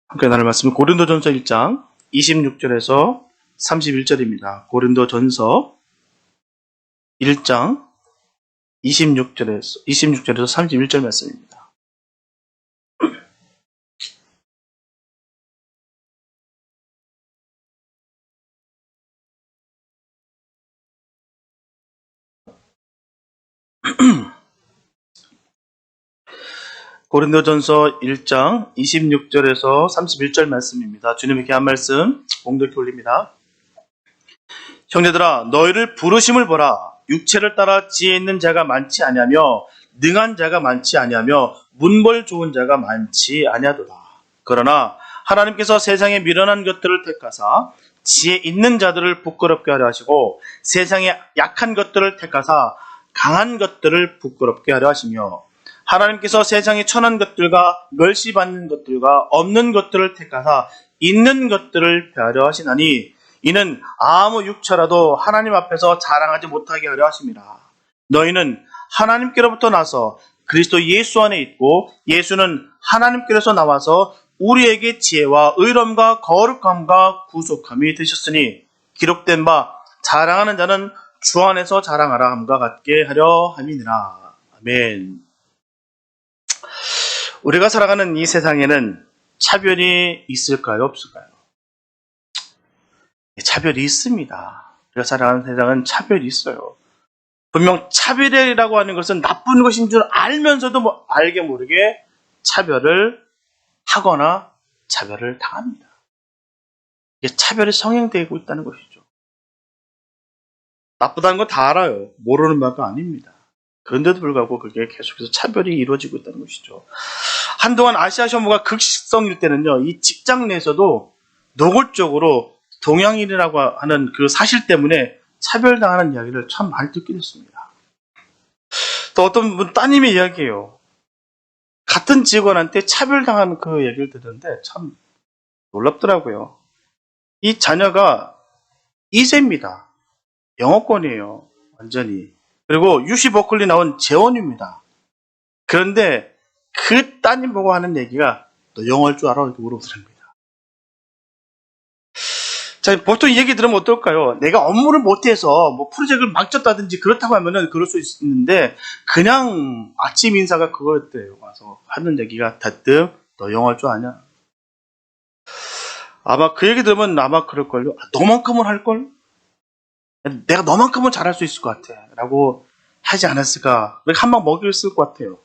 함께 나눌 말씀은 고린도전서 1장 26절에서 31절입니다. 고린도전서 1장 26절에서 31절 말씀입니다. 고린도전서 1장 26절에서 31절 말씀입니다. 주님께 한 말씀 공독해 올립니다. 형제들아, 너희를 부르심을 보라. 육체를 따라 지혜 있는 자가 많지 아니하며 능한 자가 많지 아니하며 문벌 좋은 자가 많지 아니하도다. 그러나 하나님께서 세상에 미련한 것들을 택하사 지혜 있는 자들을 부끄럽게 하려 하시고 세상에 약한 것들을 택하사 강한 것들을 부끄럽게 하려 하시며 하나님께서 세상에 천한 것들과 멸시받는 것들과 없는 것들을 택하사 있는 것들을 폐하려 하시나니 이는 아무 육체라도 하나님 앞에서 자랑하지 못하게 하려 하심이라. 너희는 하나님께로부터 나서 그리스도 예수 안에 있고 예수는 하나님께로서 나와서 우리에게 지혜와 의로움과 거룩함과 구속함이 되셨으니 기록된 바 자랑하는 자는 주 안에서 자랑하라 함과 같게 하려 함이니라. 아멘. 우리가 살아가는 이 세상에는 차별이 있을까요? 없을까요? 차별이 있습니다. 우리가 살아가는 세상은 차별이 있어요. 분명 차별이라고 하는 것은 나쁜 것인 줄 알면서도 알게 모르게 차별을 하거나 차별을 당합니다. 이게 차별이 성행되고 있다는 것이죠. 나쁘다는 건 다 알아요. 모르는 바가 아닙니다. 그런데도 불구하고 그게 계속해서 차별이 이루어지고 있다는 것이죠. 한동안 아시아 혐오가 극성일 때는요, 이 직장 내에서도 노골적으로 동양인이라고 하는 그 사실 때문에 차별당하는 이야기를 참 많이 듣게 됐습니다. 또 어떤 분 따님의 이야기예요. 같은 직원한테 차별당하는 그 얘기를 듣는데 참 놀랍더라고요. 이 자녀가 2세입니다. 영어권이에요. 완전히. 그리고 UC 버클리 나온 재원입니다. 그런데 그 따님 보고 하는 얘기가 너 영어 할 줄 알아? 이렇게 물어보더랍니다. 자, 보통 이 얘기 들으면 어떨까요? 내가 업무를 못해서 뭐 프로젝트를 망쳤다든지 그렇다고 하면은 그럴 수 있는데 그냥 아침 인사가 그거였대요. 와서 하는 얘기가 대뜸 너 영어 할 줄 아냐? 아마 그 얘기 들으면 아마 그럴걸요. 너만큼은 할걸? 내가 너만큼은 잘할 수 있을 것 같아. 라고 하지 않았을까? 한방 먹였을 것 같아요.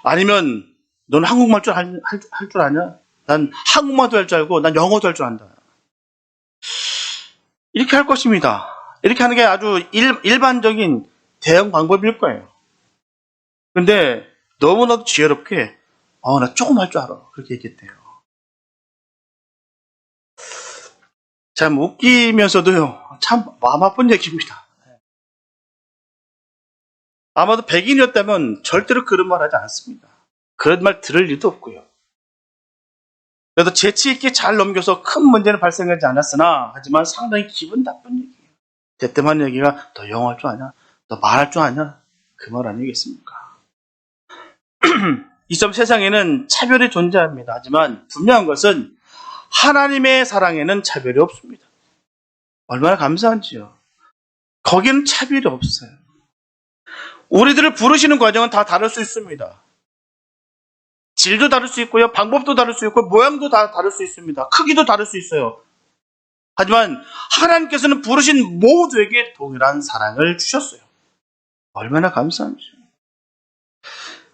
아니면 넌 한국말 할 줄 아냐? 난 한국말도 할 줄 알고 난 영어도 할 줄 안다. 이렇게 할 것입니다. 이렇게 하는 게 아주 일반적인 대응 방법일 거예요. 근데 너무나도 지혜롭게 나 조금 할 줄 알아. 그렇게 얘기했대요. 참 웃기면서도요. 참 마음 아픈 얘기입니다. 아마도 백인이었다면 절대로 그런 말 하지 않았습니다. 그런 말 들을 일도 없고요. 그래도 재치 있게 잘 넘겨서 큰 문제는 발생하지 않았으나 하지만 상당히 기분 나쁜 얘기예요. 대뜸한 얘기가 너 영어 할 줄 아냐? 너 말할 줄 아냐? 그 말 아니겠습니까? 이점 세상에는 차별이 존재합니다. 하지만 분명한 것은 하나님의 사랑에는 차별이 없습니다. 얼마나 감사한지요. 거기는 차별이 없어요. 우리들을 부르시는 과정은 다 다를 수 있습니다. 질도 다를 수 있고요. 방법도 다를 수 있고 모양도 다 다를 수 있습니다. 크기도 다를 수 있어요. 하지만 하나님께서는 부르신 모두에게 동일한 사랑을 주셨어요. 얼마나 감사한지요.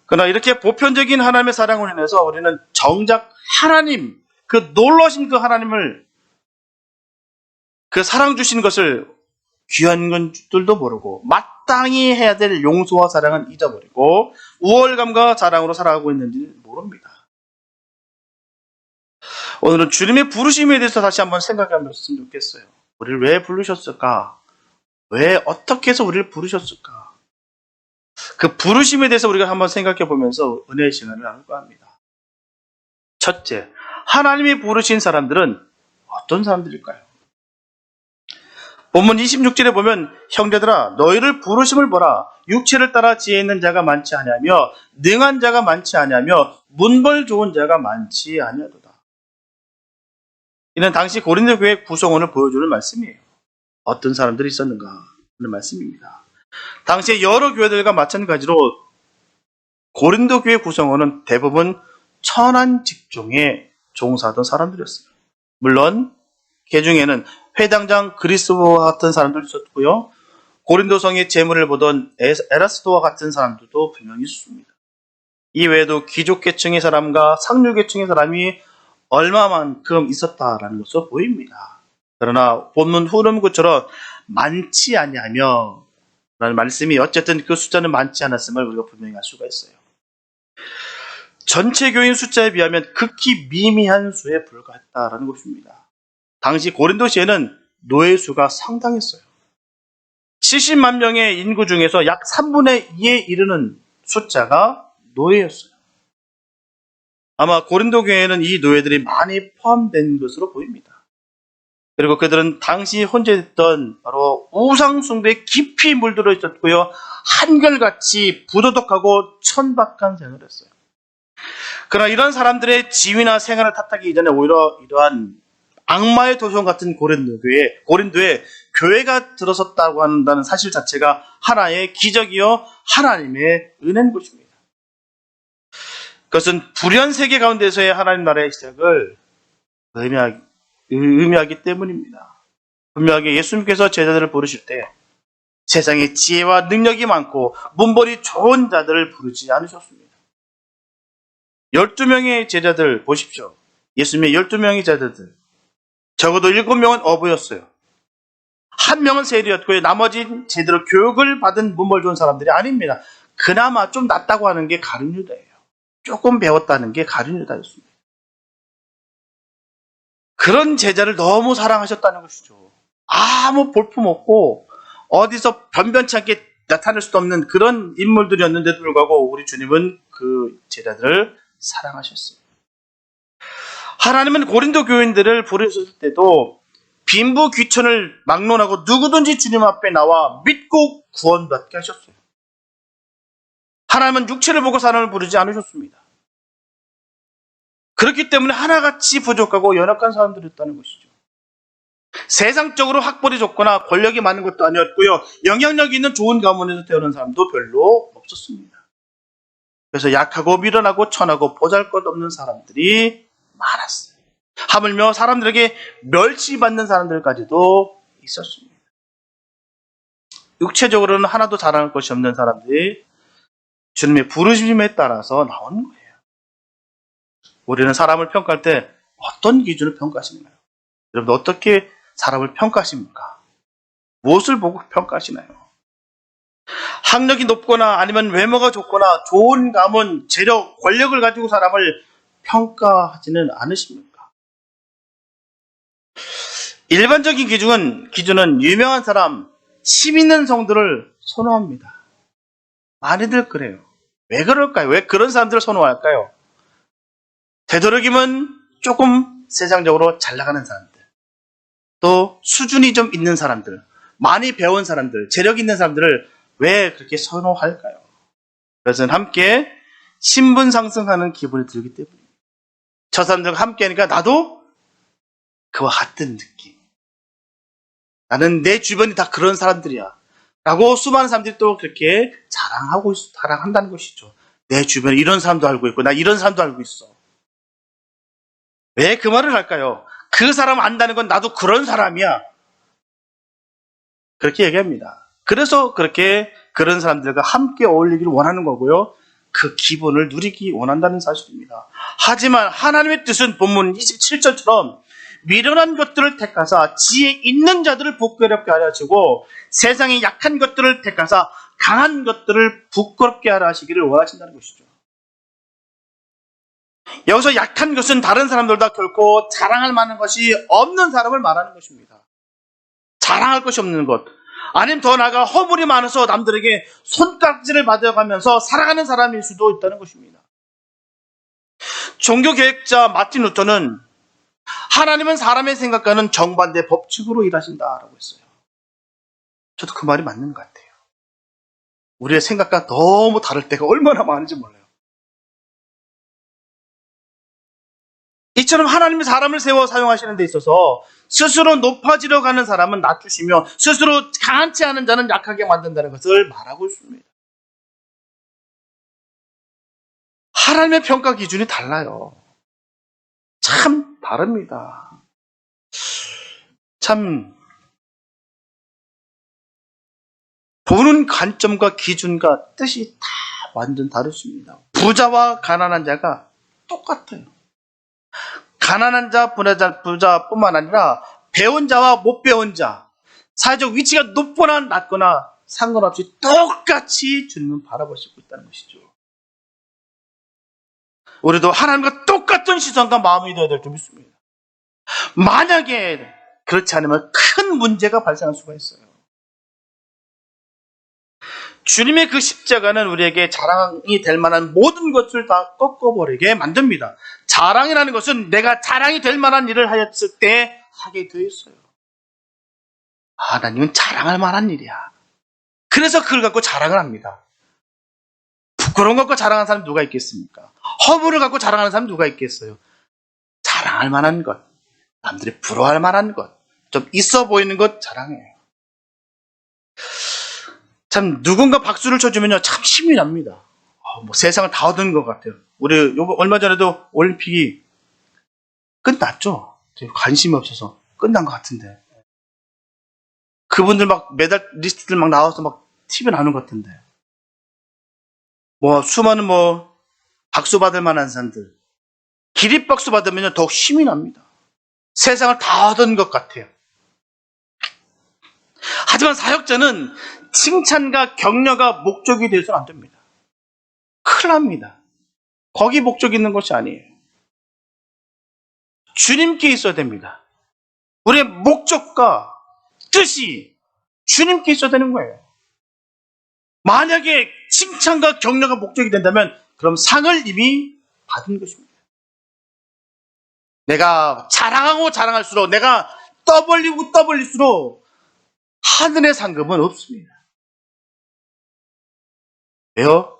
그러나 이렇게 보편적인 하나님의 사랑으로 인해서 우리는 정작 하나님, 그 놀라신 그 하나님을 그 사랑 주신 것을 귀한 것들도 모르고 마땅히 해야 될 용서와 사랑은 잊어버리고 우월감과 자랑으로 살아가고 있는지 모릅니다. 오늘은 주님의 부르심에 대해서 다시 한번 생각해 봤으면 좋겠어요. 우리를 왜 부르셨을까? 왜 어떻게 해서 우리를 부르셨을까? 그 부르심에 대해서 우리가 한번 생각해 보면서 은혜의 시간을 나눌까 합니다. 첫째, 하나님이 부르신 사람들은 어떤 사람들일까요? 본문 26절에 보면 형제들아 너희를 부르심을 보라. 육체를 따라 지혜 있는 자가 많지 아니하며 능한 자가 많지 아니하며 문벌 좋은 자가 많지 아니하도다. 이는 당시 고린도 교회 구성원을 보여주는 말씀이에요. 어떤 사람들이 있었는가 하는 말씀입니다. 당시에 여러 교회들과 마찬가지로 고린도 교회 구성원은 대부분 천한 직종에 종사하던 사람들이었어요. 물론 그 중에는 회당장 그리스도와 같은 사람도 있었고요. 고린도성의 재물을 보던 에라스도와 같은 사람들도 분명히 있습니다. 이 외에도 귀족계층의 사람과 상류계층의 사람이 얼마만큼 있었다라는 것으로 보입니다. 그러나 본문 흐름구처럼 많지 아니하며 라는 말씀이 어쨌든 그 숫자는 많지 않았음을 우리가 분명히 알 수가 있어요. 전체 교인 숫자에 비하면 극히 미미한 수에 불과했다라는 것입니다. 당시 고린도시에는 노예 수가 상당했어요. 70만 명의 인구 중에서 약 3분의 2에 이르는 숫자가 노예였어요. 아마 고린도 교회에는 이 노예들이 많이 포함된 것으로 보입니다. 그리고 그들은 당시 혼재됐던 바로 우상 숭배에 깊이 물들어 있었고요. 한결같이 부도덕하고 천박한 생활을 했어요. 그러나 이런 사람들의 지위나 생활을 탓하기 이전에 오히려 이러한 악마의 도성 같은 고린도에 교회가 들어섰다고 한다는 사실 자체가 하나의 기적이요 하나님의 은혜인 것입니다. 그것은 불현 세계 가운데서의 하나님 나라의 시작을 의미하기 때문입니다. 분명하게 예수님께서 제자들을 부르실 때 세상에 지혜와 능력이 많고 문벌이 좋은 자들을 부르지 않으셨습니다. 12명의 제자들 보십시오. 예수님의 12명의 제자들. 적어도 7명은 어부였어요. 1명은 세리였고요. 나머지는 제대로 교육을 받은 문벌 좋은 사람들이 아닙니다. 그나마 좀 낫다고 하는 게 가룟 유다예요. 조금 배웠다는 게 가룟 유다였습니다. 그런 제자를 너무 사랑하셨다는 것이죠. 아무 볼품없고 어디서 변변치 않게 나타날 수도 없는 그런 인물들이었는데도 불구하고 우리 주님은 그 제자들을 사랑하셨어요. 하나님은 고린도 교인들을 부르셨을 때도 빈부 귀천을 막론하고 누구든지 주님 앞에 나와 믿고 구원받게 하셨어요. 하나님은 육체를 보고 사람을 부르지 않으셨습니다. 그렇기 때문에 하나같이 부족하고 연약한 사람들이었다는 것이죠. 세상적으로 학벌이 좋거나 권력이 많은 것도 아니었고요. 영향력이 있는 좋은 가문에서 태어난 사람도 별로 없었습니다. 그래서 약하고 미련하고 천하고 보잘것없는 사람들이 많았어요. 하물며 사람들에게 멸시받는 사람들까지도 있었습니다. 육체적으로는 하나도 자랑할 것이 없는 사람들이 주님의 부르심에 따라서 나오는 거예요. 우리는 사람을 평가할 때 어떤 기준으로 평가하시나요? 여러분 어떻게 사람을 평가하십니까? 무엇을 보고 평가하시나요? 학력이 높거나 아니면 외모가 좋거나 좋은 가문, 재력, 권력을 가지고 사람을 평가하지는 않으십니까? 일반적인 기준은 유명한 사람, 힘 있는 성들을 선호합니다. 많이들 그래요. 왜 그럴까요? 왜 그런 사람들을 선호할까요? 되도록이면 조금 세상적으로 잘 나가는 사람들, 또 수준이 좀 있는 사람들, 많이 배운 사람들, 재력 있는 사람들을 왜 그렇게 선호할까요? 그것은 함께 신분 상승하는 기분이 들기 때문입니다. 저 사람들과 함께 하니까 나도 그와 같은 느낌. 나는 내 주변이 다 그런 사람들이야. 라고 수많은 사람들이 또 그렇게 자랑한다는 것이죠. 내 주변에 이런 사람도 알고 있고, 나 이런 사람도 알고 있어. 왜 그 말을 할까요? 그 사람 안다는 건 나도 그런 사람이야. 그렇게 얘기합니다. 그래서 그렇게 그런 사람들과 함께 어울리기를 원하는 거고요. 그 기분을 누리기 원한다는 사실입니다. 하지만 하나님의 뜻은 본문 27절처럼 미련한 것들을 택하사 지혜 있는 자들을 부끄럽게 하려 하시고 세상의 약한 것들을 택하사 강한 것들을 부끄럽게 하려 하시기를 원하신다는 것이죠. 여기서 약한 것은 다른 사람들보다 결코 자랑할 만한 것이 없는 사람을 말하는 것입니다. 자랑할 것이 없는 것. 아니면 더 나아가 허물이 많아서 남들에게 손깍지를 받아가면서 살아가는 사람일 수도 있다는 것입니다. 종교개혁자 마틴 루터는 하나님은 사람의 생각과는 정반대 법칙으로 일하신다라고 했어요. 저도 그 말이 맞는 것 같아요. 우리의 생각과 너무 다를 때가 얼마나 많은지 몰라요. 이처럼 하나님이 사람을 세워 사용하시는 데 있어서 스스로 높아지려 가는 사람은 낮추시며 스스로 강한치 않은 자는 약하게 만든다는 것을 말하고 있습니다. 하나님의 평가 기준이 달라요. 참 다릅니다. 참 보는 관점과 기준과 뜻이 다 완전 다르십니다. 부자와 가난한 자가 똑같아요. 가난한 자, 부자뿐만 아니라 배운 자와 못 배운 자, 사회적 위치가 높거나 낮거나 상관없이 똑같이 주님은 바라보시고 있다는 것이죠. 우리도 하나님과 똑같은 시선과 마음이 되어야 될 줄 믿습니다. 만약에 그렇지 않으면 큰 문제가 발생할 수가 있어요. 주님의 그 십자가는 우리에게 자랑이 될 만한 모든 것을 다 꺾어버리게 만듭니다. 자랑이라는 것은 내가 자랑이 될 만한 일을 하였을 때 하게 되어 있어요. 하나님은 자랑할 만한 일이야. 그래서 그걸 갖고 자랑을 합니다. 부끄러운 것 갖고 자랑하는 사람 누가 있겠습니까? 허물을 갖고 자랑하는 사람 누가 있겠어요? 자랑할 만한 것, 남들이 부러워할 만한 것, 좀 있어 보이는 것 자랑해요. 참 누군가 박수를 쳐주면요 참 힘이 납니다. 세상을 다 얻은 것 같아요. 우리 얼마 전에도 올림픽이 끝났죠. 관심이 없어서 끝난 것 같은데 그분들 막 메달 리스트들 막 나와서 막 TV 나오는 것 같은데 수많은 박수 받을 만한 사람들 기립박수 받으면 더욱 힘이 납니다. 세상을 다 얻은 것 같아요. 하지만 사역자는 칭찬과 격려가 목적이 되어서는 안 됩니다. 큰일 납니다. 거기 목적이 있는 것이 아니에요. 주님께 있어야 됩니다. 우리의 목적과 뜻이 주님께 있어야 되는 거예요. 만약에 칭찬과 격려가 목적이 된다면 그럼 상을 이미 받은 것입니다. 내가 자랑하고 자랑할수록 내가 떠벌리고 떠벌릴수록 하늘의 상급은 없습니다. 왜요?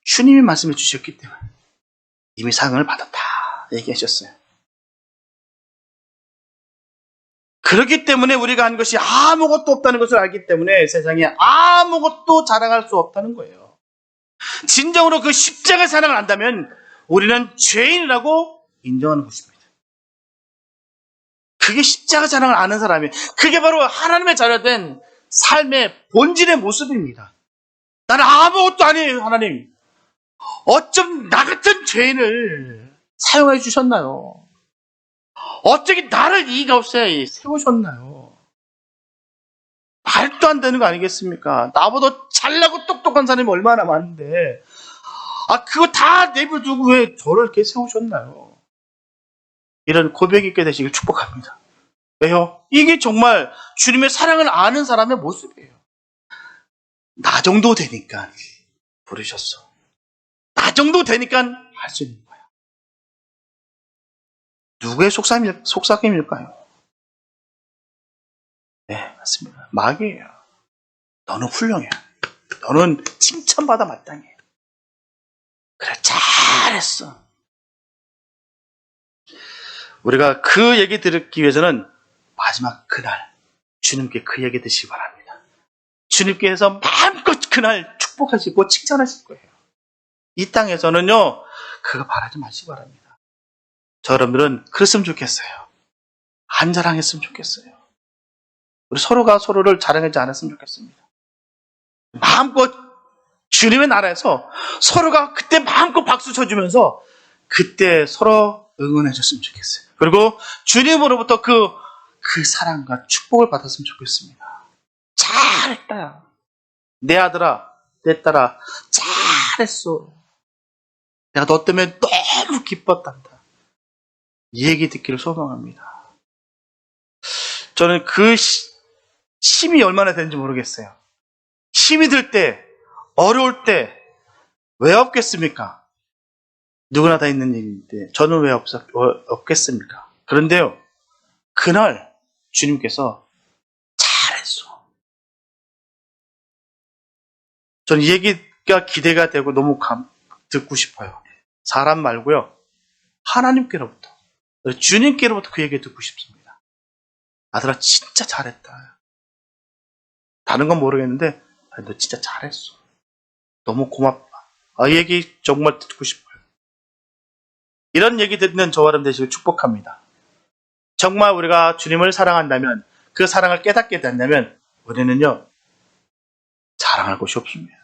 주님이 말씀해 주셨기 때문에 이미 상을 받았다 얘기하셨어요. 그렇기 때문에 우리가 한 것이 아무것도 없다는 것을 알기 때문에 세상에 아무것도 자랑할 수 없다는 거예요. 진정으로 그 십자가의 사랑을 안다면 우리는 죄인이라고 인정하는 것입니다. 그게 십자가 자랑을 아는 사람이에요. 그게 바로 하나님의 자녀된 삶의 본질의 모습입니다. 나는 아무것도 아니에요, 하나님. 어쩜 나 같은 죄인을 사용해 주셨나요? 어떻게 나를 이 값에 세우셨나요? 말도 안 되는 거 아니겠습니까? 나보다 잘나고 똑똑한 사람이 얼마나 많은데 그거 다 내버려두고 왜 저를 이렇게 세우셨나요? 이런 고백이 있게 되시길 축복합니다. 왜요? 이게 정말 주님의 사랑을 아는 사람의 모습이에요. 나 정도 되니까 부르셨어. 나 정도 되니까 할 수 있는 거야. 누구의 속삭임일까요? 네, 맞습니다. 마귀예요. 너는 훌륭해. 너는 칭찬받아 마땅해. 그래, 잘했어. 우리가 그 얘기 듣기 위해서는 마지막 그날 주님께 그 얘기 듣시기 바랍니다. 주님께서 마음껏 그날 축복하시고 칭찬하실 거예요. 이 땅에서는요 그거 바라지 마시기 바랍니다. 저 여러분들은 그랬으면 좋겠어요. 안 자랑했으면 좋겠어요. 우리 서로가 서로를 자랑하지 않았으면 좋겠습니다. 마음껏 주님의 나라에서 서로가 그때 마음껏 박수 쳐주면서 그때 서로 응원해줬으면 좋겠어요. 그리고 주님으로부터 그 사랑과 축복을 받았으면 좋겠습니다. 잘했다. 내 아들아, 내 딸아, 잘했어. 내가 너 때문에 너무 기뻤단다. 이 얘기 듣기를 소망합니다. 저는 그 힘이 얼마나 되는지 모르겠어요. 힘이 들 때, 어려울 때 왜 없겠습니까? 누구나 다 있는 일인데 저는 왜 없겠습니까? 그런데요, 그날 주님께서 잘했어. 저는 이 얘기가 기대가 되고 너무 듣고 싶어요. 사람 말고요. 하나님께로부터, 주님께로부터 그 얘기 듣고 싶습니다. 아들아, 진짜 잘했다. 다른 건 모르겠는데 너 진짜 잘했어. 너무 고맙다. 이 얘기 정말 듣고 싶어요. 이런 얘기 듣는 저와 여러분 되시길 축복합니다. 정말 우리가 주님을 사랑한다면, 그 사랑을 깨닫게 된다면 우리는요, 자랑할 곳이 없습니다.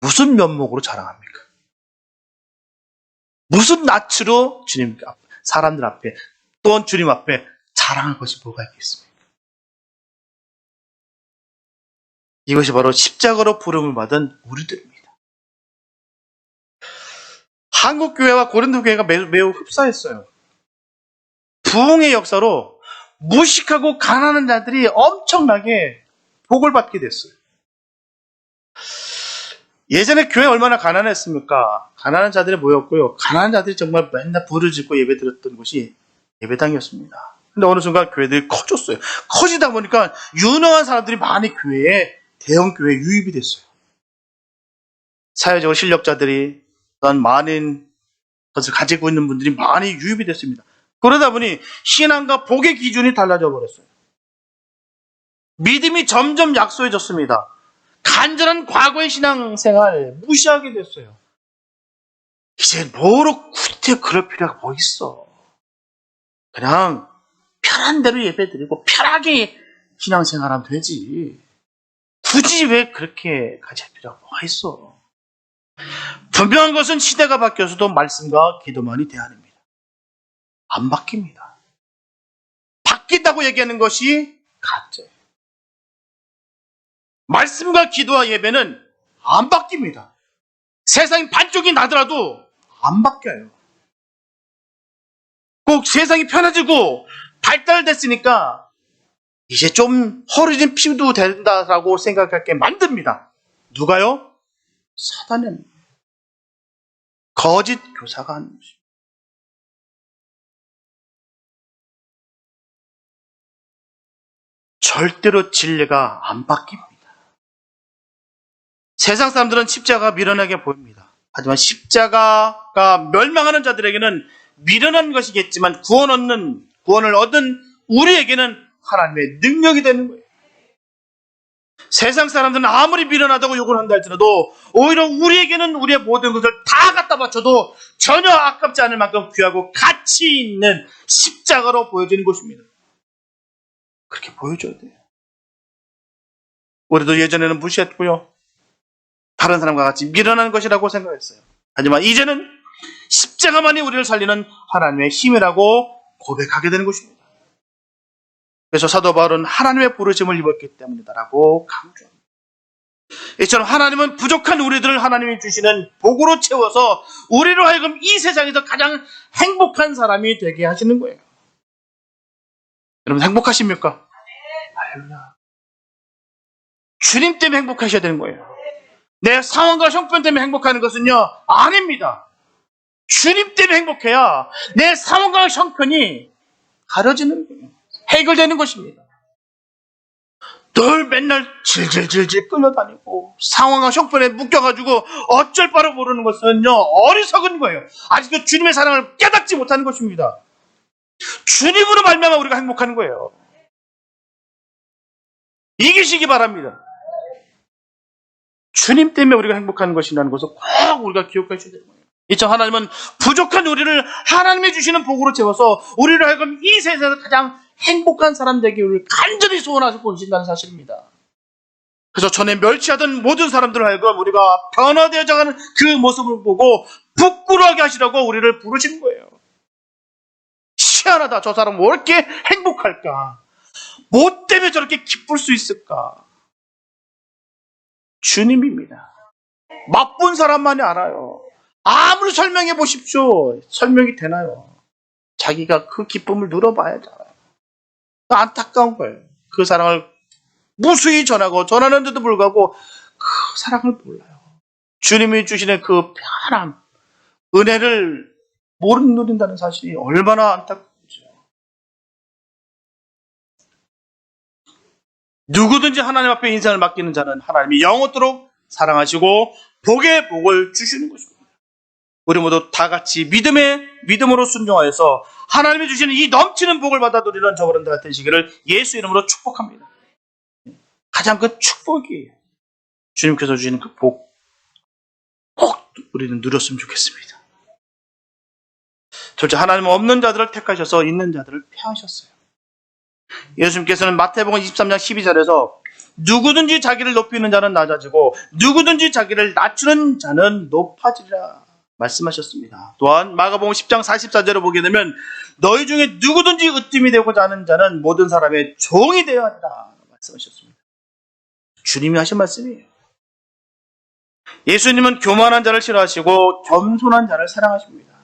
무슨 면목으로 자랑합니까? 무슨 낯으로 주님 앞, 사람들 앞에, 또한 주님 앞에 자랑할 것이 뭐가 있겠습니까? 이것이 바로 십자가로 부름을 받은 우리들입니다. 한국 교회와 고린도 교회가 매우 흡사했어요. 부흥의 역사로 무식하고 가난한 자들이 엄청나게 복을 받게 됐어요. 예전에 교회 얼마나 가난했습니까? 가난한 자들이 모였고요. 가난한 자들이 정말 맨날 불을 짓고 예배 드렸던 곳이 예배당이었습니다. 근데 어느 순간 교회들이 커졌어요. 커지다 보니까 유능한 사람들이 많이 교회에, 대형 교회에 유입이 됐어요. 사회적으로 실력자들이, 또한 많은 것을 가지고 있는 분들이 많이 유입이 됐습니다. 그러다 보니 신앙과 복의 기준이 달라져 버렸어요. 믿음이 점점 약소해졌습니다. 간절한 과거의 신앙생활 무시하게 됐어요. 이제 뭐로 굳이 그럴 필요가 뭐 있어. 그냥 편한 대로 예배드리고 편하게 신앙생활하면 되지. 굳이 왜 그렇게 가질 필요가 뭐가 있어. 분명한 것은 시대가 바뀌어서도 말씀과 기도만이 대안입니다. 안 바뀝니다. 바뀐다고 얘기하는 것이 가짜예요. 말씀과 기도와 예배는 안 바뀝니다. 세상이 반쪽이 나더라도 안 바뀌어요. 꼭 세상이 편해지고 발달됐으니까 이제 좀 허리진 피도 된다라고 생각하게 만듭니다. 누가요? 사단은 거짓 교사가 하는 것입니다. 절대로 진리가 안 바뀝니다. 세상 사람들은 십자가가 미련하게 보입니다. 하지만 십자가가 멸망하는 자들에게는 미련한 것이겠지만 구원을 얻은 우리에게는 하나님의 능력이 되는 거예요. 세상 사람들은 아무리 미련하다고 욕을 한다 할지라도 오히려 우리에게는 우리의 모든 것을 다 갖다 바쳐도 전혀 아깝지 않을 만큼 귀하고 가치 있는 십자가로 보여지는 것입니다. 그렇게 보여줘야 돼요. 우리도 예전에는 무시했고요. 다른 사람과 같이 미련한 것이라고 생각했어요. 하지만 이제는 십자가만이 우리를 살리는 하나님의 힘이라고 고백하게 되는 것입니다. 그래서 사도 바울은 하나님의 부르심을 입었기 때문이다라고 강조합니다. 이처럼 하나님은 부족한 우리들을 하나님이 주시는 복으로 채워서 우리로 하여금 이 세상에서 가장 행복한 사람이 되게 하시는 거예요. 여러분 행복하십니까? 할렐루야. 주님 때문에 행복하셔야 되는 거예요. 내 상황과 형편 때문에 행복하는 것은요, 아닙니다. 주님 때문에 행복해야 내 상황과 형편이 가려지는 거예요. 해결되는 것입니다. 늘 맨날 질질질질 끌려다니고 상황과 형편에 묶여가지고 어쩔 바를 모르는 것은요, 어리석은 거예요. 아직도 주님의 사랑을 깨닫지 못하는 것입니다. 주님으로 말미암아 우리가 행복하는 거예요. 이기시기 바랍니다. 주님 때문에 우리가 행복한 것이라는 것을 꼭 우리가 기억하셔야 되는 거예요. 이처럼 하나님은 부족한 우리를 하나님이 주시는 복으로 채워서 우리를 하여금 이 세상에서 가장 행복한 사람 되기를 간절히 소원하시고 계신다는 사실입니다. 그래서 전에 멸치하던 모든 사람들을 하여금 우리가 변화되어져가는 그 모습을 보고 부끄러워하게 하시라고 우리를 부르시는 거예요. 희한하다. 저 사람은 왜 이렇게 행복할까? 뭐 때문에 저렇게 기쁠 수 있을까? 주님입니다. 맛본 사람만이 알아요. 아무리 설명해 보십시오. 설명이 되나요? 자기가 그 기쁨을 누려봐야지 알아요. 안타까운 거예요. 그 사랑을 무수히 전하는데도 불구하고 그 사랑을 몰라요. 주님이 주시는 그 편함, 은혜를 못 누린다는 사실이 얼마나 안타깝죠. 누구든지 하나님 앞에 인생을 맡기는 자는 하나님이 영원토록 사랑하시고 복의 복을 주시는 것입니다. 우리 모두 다 같이 믿음으로 순종하여서 하나님이 주시는 이 넘치는 복을 받아 누리는 저와 여러분들 되시기를 예수 이름으로 축복합니다. 가장 그 축복이에요. 주님께서 주시는 그 복, 꼭 우리는 누렸으면 좋겠습니다. 둘째, 하나님은 없는 자들을 택하셔서 있는 자들을 폐하셨어요. 예수님께서는 마태복음 23장 12절에서 누구든지 자기를 높이는 자는 낮아지고 누구든지 자기를 낮추는 자는 높아지리라 말씀하셨습니다. 또한 마가복음 10장 44절을 보게 되면 너희 중에 누구든지 으뜸이 되고자 하는 자는 모든 사람의 종이 되어야 한다 말씀하셨습니다. 주님이 하신 말씀이에요. 예수님은 교만한 자를 싫어하시고 겸손한 자를 사랑하십니다.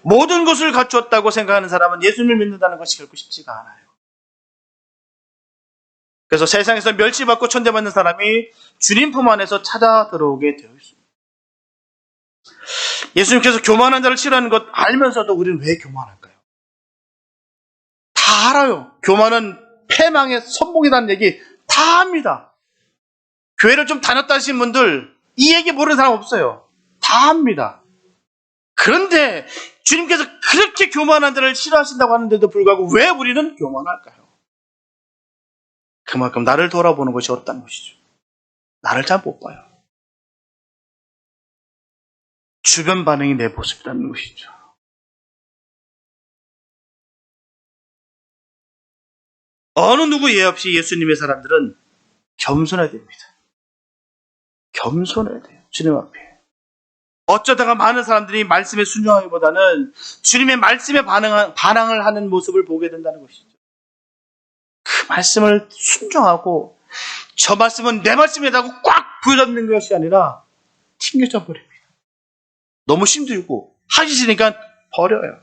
모든 것을 갖추었다고 생각하는 사람은 예수님을 믿는다는 것이 결코 쉽지가 않아요. 그래서 세상에서 멸시받고 천대받는 사람이 주님 품 안에서 찾아 들어오게 되어 있습니다. 예수님께서 교만한 자를 싫어하는 것 알면서도 우리는 왜 교만할까요? 다 알아요. 교만은 패망의 선봉이라는 얘기 다 합니다. 교회를 좀 다녔다 하신 분들 이 얘기 모르는 사람 없어요. 다 합니다. 그런데 주님께서 그렇게 교만한 자를 싫어하신다고 하는데도 불구하고 왜 우리는 교만할까요? 그만큼 나를 돌아보는 것이 없다는 것이죠. 나를 잘 못 봐요. 주변 반응이 내 모습이라는 것이죠. 어느 누구 예 없이 예수님의 사람들은 겸손해야 됩니다. 겸손해야 돼요. 주님 앞에. 어쩌다가 많은 사람들이 말씀에 순종하기보다는 주님의 말씀에 반항을 하는 모습을 보게 된다는 것이죠. 그 말씀을 순종하고 저 말씀은 내 말씀이라고 꽉 부여잡는 것이 아니라 튕겨져 버립니다. 너무 힘들고 하기 싫으니까 버려요.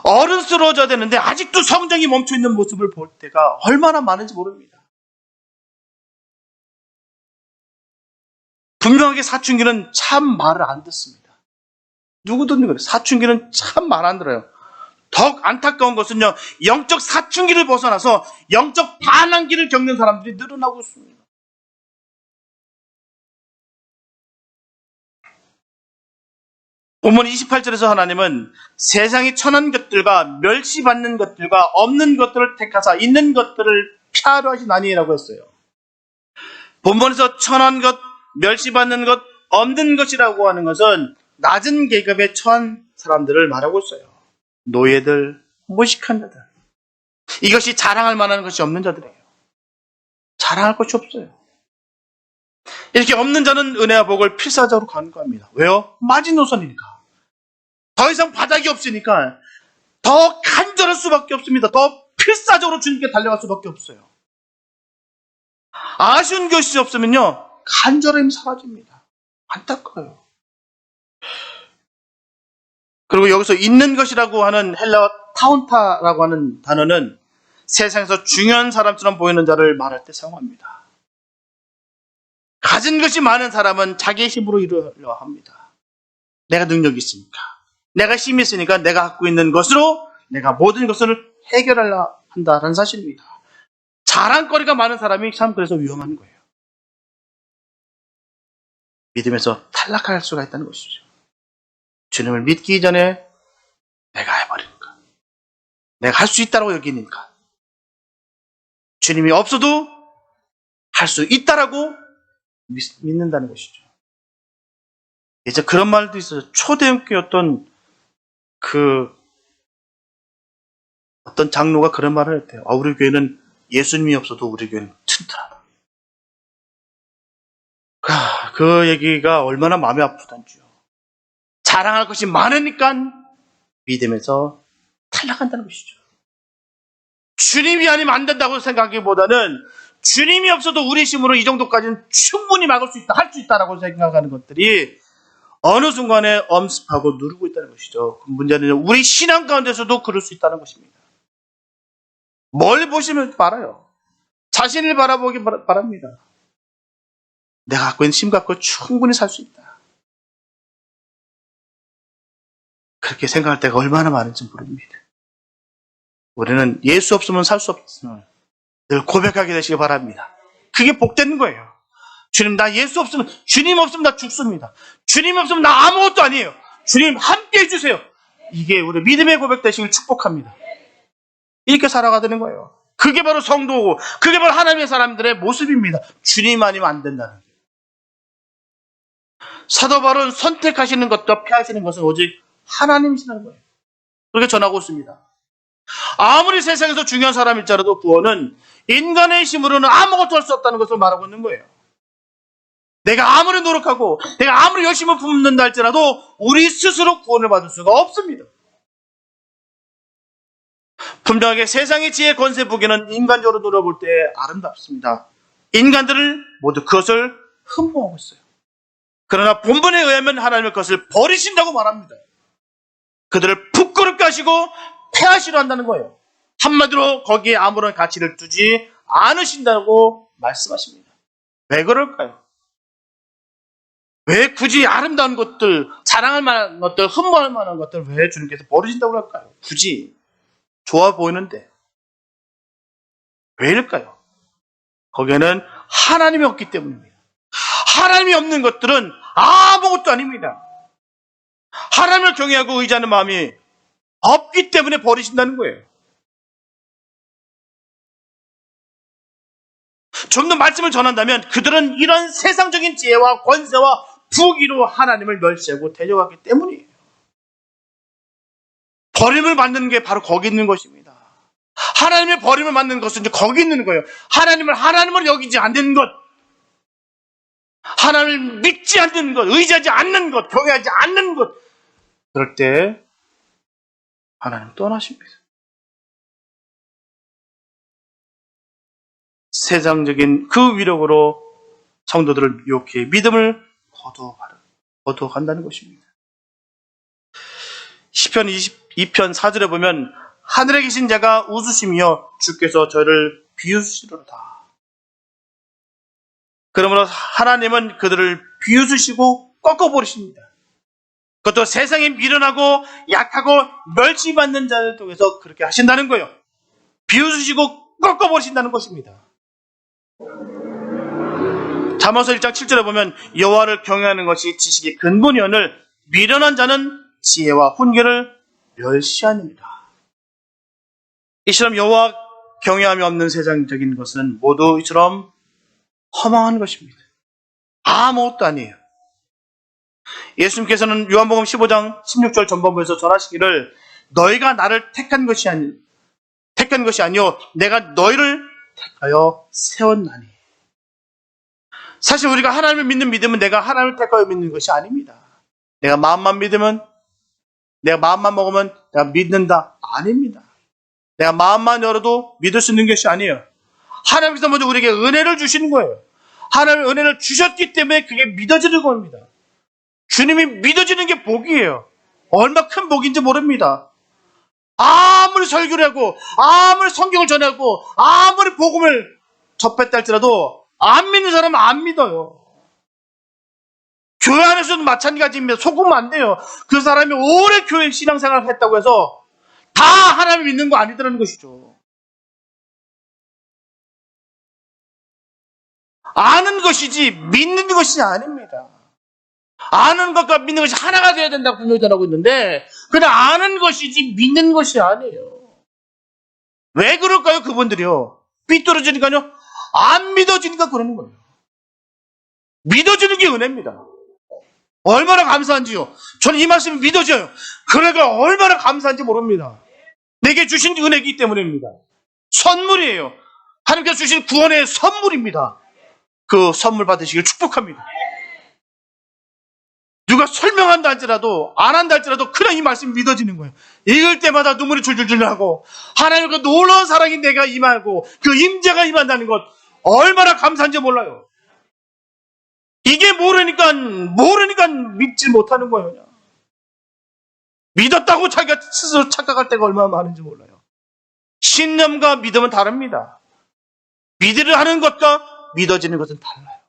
어른스러워져야 되는데 아직도 성정이 멈춰있는 모습을 볼 때가 얼마나 많은지 모릅니다. 분명하게 사춘기는 참 말을 안 듣습니다. 누구 듣는 거예요? 사춘기는 참 말 안 들어요. 더 안타까운 것은요, 영적 사춘기를 벗어나서 영적 반항기를 겪는 사람들이 늘어나고 있습니다. 본문 28절에서 하나님은 세상이 천한 것들과 멸시받는 것들과 없는 것들을 택하사 있는 것들을 피하려 하시나니라고 했어요. 본문에서 천한 것, 멸시받는 것, 없는 것이라고 하는 것은 낮은 계급에 처한 사람들을 말하고 있어요. 노예들, 무식한 자들. 이것이 자랑할 만한 것이 없는 자들이에요. 자랑할 것이 없어요. 이렇게 없는 자는 은혜와 복을 필사적으로 간구합니다. 왜요? 마지노선이니까. 더 이상 바닥이 없으니까 더 간절할 수밖에 없습니다. 더 필사적으로 주님께 달려갈 수밖에 없어요. 아쉬운 것이 없으면요, 간절함이 사라집니다. 안타까워요. 그리고 여기서 있는 것이라고 하는 헬라어 타운타라고 하는 단어는 세상에서 중요한 사람처럼 보이는 자를 말할 때 사용합니다. 가진 것이 많은 사람은 자기의 힘으로 이루려 합니다. 내가 능력이 있으니까, 내가 힘이 있으니까 내가 갖고 있는 것으로 내가 모든 것을 해결하려 한다는 사실입니다. 자랑거리가 많은 사람이 참 그래서 위험한 거예요. 믿음에서 탈락할 수가 있다는 것이죠. 주님을 믿기 전에 내가 해버리니까, 내가 할 수 있다고 여기니까, 주님이 없어도 할 수 있다라고 믿는다는 것이죠. 이제 그런 말도 있어요. 초대형교였던 어떤 장로가 그런 말을 했대요. 우리 교회는 예수님이 없어도 우리 교회는 튼튼하다. 그 얘기가 얼마나 마음이 아프단지요. 자랑할 것이 많으니까 믿음에서 탈락한다는 것이죠. 주님이 아니면 안 된다고 생각하기보다는 주님이 없어도 우리 힘으로 이 정도까지는 충분히 막을 수 있다, 할 수 있다라고 생각하는 것들이 어느 순간에 엄습하고 누르고 있다는 것이죠. 문제는 우리 신앙 가운데서도 그럴 수 있다는 것입니다. 뭘 보시면 말아요. 자신을 바라보기 바랍니다. 내가 갖고 있는 힘 갖고 충분히 살 수 있다. 그렇게 생각할 때가 얼마나 많은지 모릅니다. 우리는 예수 없으면 살 수 없음을 늘 고백하게 되시기 바랍니다. 그게 복된 거예요. 주님, 나 예수 없으면, 주님 없으면 나 죽습니다. 주님 없으면 나 아무것도 아니에요. 주님 함께 해주세요. 이게 우리 믿음의 고백 되시길 축복합니다. 이렇게 살아가는 거예요. 그게 바로 성도고, 그게 바로 하나님의 사람들의 모습입니다. 주님 아니면 안 된다는. 사도 바울은 선택하시는 것과 피하시는 것은 오직 하나님이시라는 거예요. 그렇게 전하고 있습니다. 아무리 세상에서 중요한 사람일지라도 구원은 인간의 힘으로는 아무것도 할 수 없다는 것을 말하고 있는 거예요. 내가 아무리 노력하고 내가 아무리 열심히 품는다 할지라도 우리 스스로 구원을 받을 수가 없습니다. 분명하게 세상의 지혜 권세 부귀는 인간적으로 노려볼 때 아름답습니다. 인간들을 모두 그것을 흠모하고 있어요. 그러나 본분에 의하면 하나님의 것을 버리신다고 말합니다. 그들을 부끄럽게 하시고 폐하시려 한다는 거예요. 한마디로 거기에 아무런 가치를 두지 않으신다고 말씀하십니다. 왜 그럴까요? 왜 굳이 아름다운 것들, 자랑할 만한 것들, 흠모할 만한 것들 왜 주님께서 버리신다고 할까요? 굳이 좋아 보이는데 왜일까요? 거기에는 하나님이 없기 때문입니다. 하나님이 없는 것들은 아무것도 아닙니다. 하나님을 경외하고 의지하는 마음이 없기 때문에 버리신다는 거예요. 좀 더 말씀을 전한다면 그들은 이런 세상적인 지혜와 권세와 부귀로 하나님을 멸시하고 대적하기 때문이에요. 버림을 받는 게 바로 거기 있는 것입니다. 하나님의 버림을 받는 것은 이제 거기 있는 거예요. 하나님을 여기지 않는 것, 하나님을 믿지 않는 것, 의지하지 않는 것, 경외하지 않는 것, 그럴 때 하나님 떠나십니다. 세상적인 그 위력으로 성도들을 유혹해 믿음을 거두어간다는 것입니다. 시편 22편 4절에 보면 하늘에 계신 자가 웃으시며 주께서 저를 비웃으시리로다. 그러므로 하나님은 그들을 비웃으시고 꺾어버리십니다. 그것도 세상에 미련하고 약하고 멸시받는 자를 통해서 그렇게 하신다는 거예요. 비웃으시고 꺾어버리신다는 것입니다. 잠언서 1장 7절에 보면 여호와를 경외하는 것이 지식의 근본이오늘 미련한 자는 지혜와 훈계를 멸시하느니라. 이처럼 여호와 경외함이 없는 세상적인 것은 모두 이처럼 허망한 것입니다. 아무것도 아니에요. 예수님께서는 요한복음 15장 16절 전반부에서 전하시기를 너희가 나를 택한 것이 아니요 내가 너희를 택하여 세웠나니. 사실 우리가 하나님을 믿는 믿음은 내가 하나님을 택하여 믿는 것이 아닙니다. 내가 마음만 믿으면, 내가 마음만 먹으면 내가 믿는다. 아닙니다. 내가 마음만 열어도 믿을 수 있는 것이 아니에요. 하나님께서 먼저 우리에게 은혜를 주시는 거예요. 하나님의 은혜를 주셨기 때문에 그게 믿어지는 겁니다. 주님이 믿어지는 게 복이에요. 얼마나 큰 복인지 모릅니다. 아무리 설교를 하고 아무리 성경을 전하고 아무리 복음을 접했다 할지라도 안 믿는 사람은 안 믿어요. 교회 안에서도 마찬가지입니다. 속으면 안 돼요. 그 사람이 오래 교회 신앙생활을 했다고 해서 다 하나님을 믿는 거 아니더라는 것이죠. 아는 것이지 믿는 것이 아닙니다. 아는 것과 믿는 것이 하나가 되어야 된다고 분명히 전하고 있는데 그냥 아는 것이지 믿는 것이 아니에요. 왜 그럴까요? 그분들이요. 삐뚤어지니까요. 안 믿어지니까 그러는 거예요. 믿어지는 게 은혜입니다. 얼마나 감사한지요. 저는 이 말씀이 믿어져요. 그래가 얼마나 감사한지 모릅니다. 내게 주신 은혜이기 때문입니다. 선물이에요. 하나님께서 주신 구원의 선물입니다. 그 선물 받으시길 축복합니다. 누가 설명한다 할지라도 안 한다 할지라도 그냥 이 말씀이 믿어지는 거예요. 읽을 때마다 눈물이 줄줄줄 나고 하나님의 그 놀라운 사랑이 내가 임하고 그 임재가 임한다는 것 얼마나 감사한지 몰라요. 이게 모르니까 믿지 못하는 거예요. 그냥. 믿었다고 자기가 스스로 착각할 때가 얼마나 많은지 몰라요. 신념과 믿음은 다릅니다. 믿으려 하는 것과 믿어지는 것은 달라요.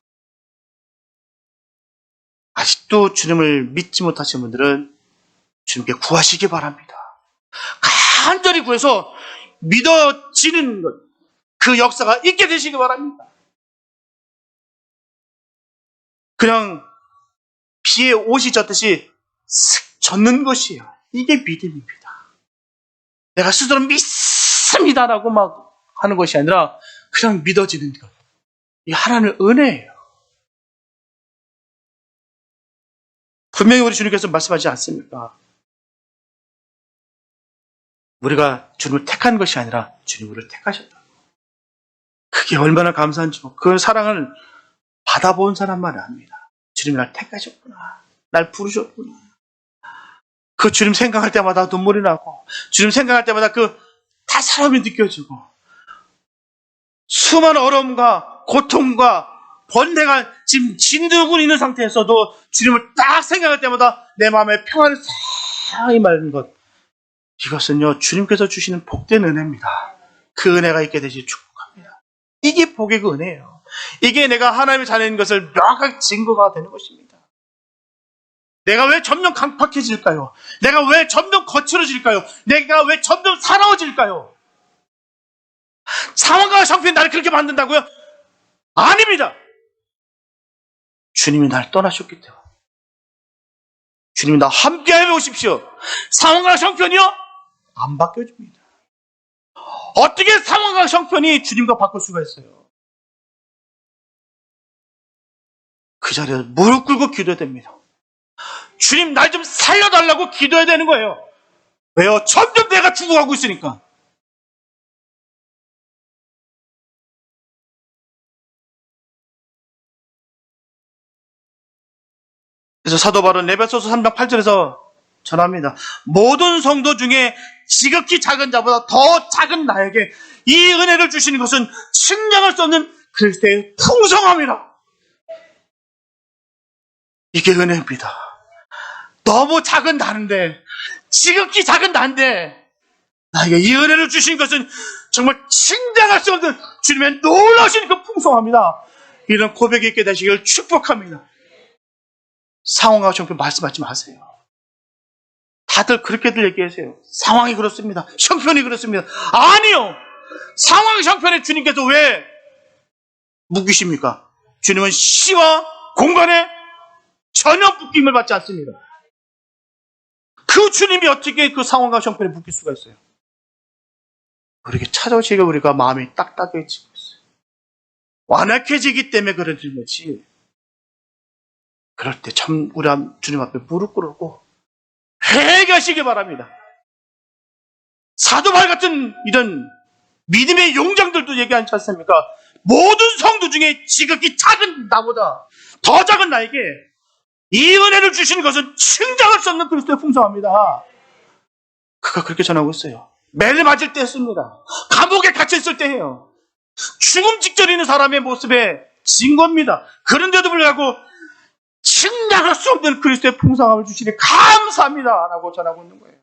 아직도 주님을 믿지 못하신 분들은 주님께 구하시기 바랍니다. 간절히 구해서 믿어지는 것, 그 역사가 있게 되시기 바랍니다. 그냥 비에 옷이 젖듯이 슥 젖는 것이에요. 이게 믿음입니다. 내가 스스로 믿습니다라고 막 하는 것이 아니라 그냥 믿어지는 것. 이 하나님의 은혜예요. 분명히 우리 주님께서 말씀하지 않습니까? 우리가 주님을 택한 것이 아니라 주님 우리를 택하셨다. 그게 얼마나 감사한지 그 사랑을 받아본 사람만 압니다. 주님이 날 택하셨구나. 날 부르셨구나. 그 주님 생각할 때마다 눈물이 나고 주님 생각할 때마다 다 사람이 느껴지고 수많은 어려움과 고통과 번뇌가 지금 진두고 있는 상태에서도 주님을 딱 생각할 때마다 내 마음에 평안을 상히 맑은 것, 이것은요 주님께서 주시는 복된 은혜입니다. 그 은혜가 있게 되시 축복합니다. 이게 복의 그 은혜예요. 이게 내가 하나님의 자녀인 것을 명확하게 증거가 되는 것입니다. 내가 왜 점점 강팍해질까요? 내가 왜 점점 거칠어질까요? 내가 왜 점점 사나워질까요? 상황과 형편이 나를 그렇게 만든다고요? 아닙니다. 주님이 나를 떠나셨기 때문에. 주님이 나와 함께 해보십시오. 상황과 형편이요? 안 바뀌어집니다. 어떻게 상황과 형편이 주님과 바꿀 수가 있어요? 그 자리에서 무릎 꿇고 기도해야 됩니다. 주님 날 좀 살려달라고 기도해야 되는 거예요. 왜요? 점점 내가 죽어가고 있으니까. 그래서 사도 바울은 에베소서 3장 8절에서 전합니다. 모든 성도 중에 지극히 작은 자보다 더 작은 나에게 이 은혜를 주시는 것은 측량할 수 없는 그리스도의 풍성함이라. 이게 은혜입니다. 너무 작은 나인데, 지극히 작은 나인데 나에게 이 은혜를 주신 것은 정말 측량할 수 없는 주님의 놀라우신 그 풍성함이다. 이런 고백이 있게 되시길 축복합니다. 상황과 형편 말씀하지 마세요. 다들 그렇게들 얘기하세요. 상황이 그렇습니다. 형편이 그렇습니다. 아니요. 상황 형편에 주님께서 왜 묶이십니까? 주님은 시와 공간에 전혀 묶임을 받지 않습니다. 그 주님이 어떻게 그 상황과 형편에 묶일 수가 있어요? 우리에게 찾아오시기가 우리가 마음이 딱딱해지고 있어요. 완악해지기 때문에 그러는 거지. 그럴 때 참 우리 주님 앞에 무릎 꿇고 회개하시기 바랍니다. 사도 바울 같은 이런 믿음의 용장들도 얘기하지 않습니까? 모든 성도 중에 지극히 작은 나보다 더 작은 나에게 이 은혜를 주시는 것은 측량할 수 없는 그리스도의 풍성합니다. 그가 그렇게 전하고 있어요. 매를 맞을 때 했습니다. 감옥에 갇혀있을 때 해요. 죽음 직전에 있는 사람의 모습에 증거입니다. 그런데도 불구하고 측량할 수 없는 그리스도의 풍성함을 주시니 감사합니다 라고 전하고 있는 거예요.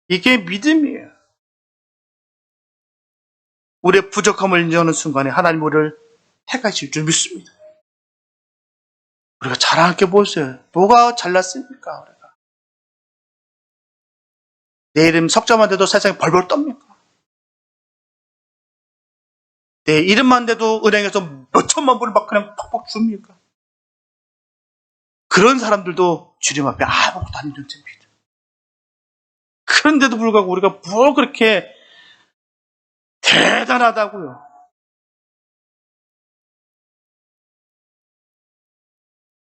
이게 믿음이에요. 우리의 부족함을 인정하는 순간에 하나님 우리를 택하실 줄 믿습니다. 우리가 자랑할 게 뭐였어요? 뭐가 잘났습니까? 우리가. 내 이름 석자만 돼도 세상에 벌벌 떱니까? 내 이름만 돼도 은행에서 몇 천만 불을 막 그냥 퍽퍽 줍니까? 그런 사람들도 주님 앞에 아무것도 아닌 존재입니다. 그런데도 불구하고 우리가 뭘 그렇게 대단하다고요?